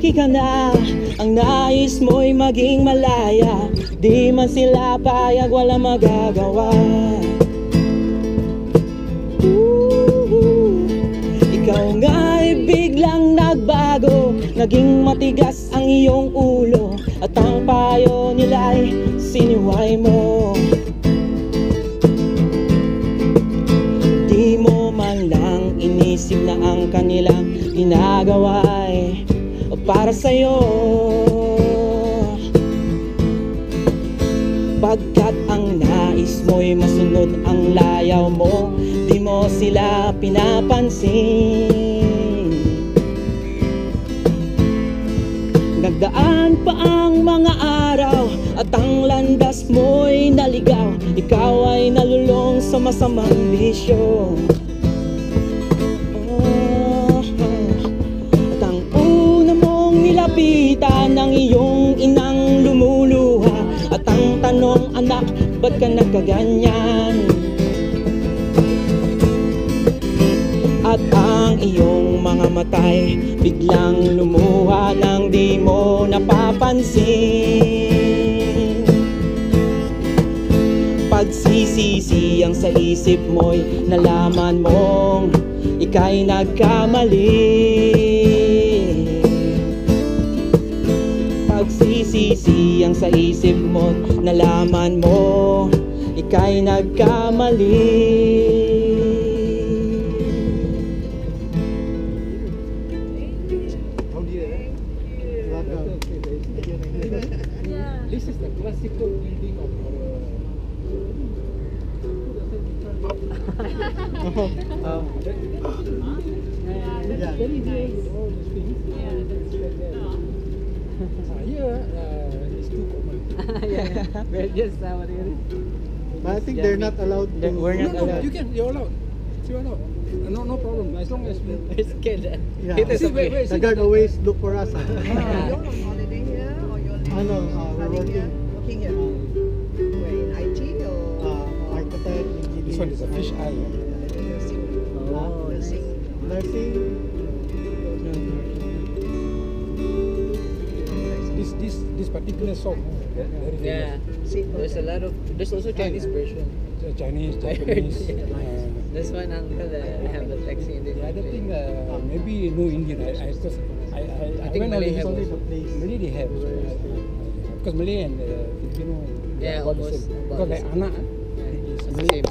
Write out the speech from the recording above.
Lumaki ka na, ang nais mo'y maging malaya. Di man sila payag, wala magagawa. Ikaw nga'y biglang nagbago, naging matigas ang iyong ulo, at ang payo nila'y siniway mo. Di mo man lang inisip na ang kanilang ginagawa'y para sa'yo. Pagkat ang nais mo'y masunod ang layaw mo, di mo sila pinapansin. Nagdaan pa ang mga araw at ang landas mo'y naligaw. Ikaw ay nalulong sa masamang bisyo. Nilapitan ng iyong inang lumuluha, at ang tanong, anak, ba't ka nagkaganyan? At ang iyong mga matay biglang lumuha nang di mo napapansin. Pagsisisi ang sa isip mo'y nalaman mong ika'y nagkamali. Pagsisisi ang sa isip mo, nalaman mo ika'y nagkamali. This is the classical building of that's very nice. All these things. Yeah, that's very nice. Here, it's too common. Yeah. We're just what it is. But I think they're not allowed to. We're not No, allowed. you're allowed. You're allowed. No problem. As long as we. We're scared. Yeah. It is See, wait, okay. wait, The guard always look for us. You're on holiday here or you're Ano, we're studying working. here? Working here? Where, in IT or Architect, engineer. This one is a fish eye. nursing? Oh, Nursing. Nursing. This particular song. Very Yeah, famous. there's also Chinese version. Chinese, I heard, Japanese. yeah. There's one uncle that have the taxi in the The other thing, maybe no Indian. Because I think went Malay only have Only also. the place. Malay they have. Because Malay and Filipino. they Yeah, are about the almost same. about Because the like same. anak, It's the Malay, same.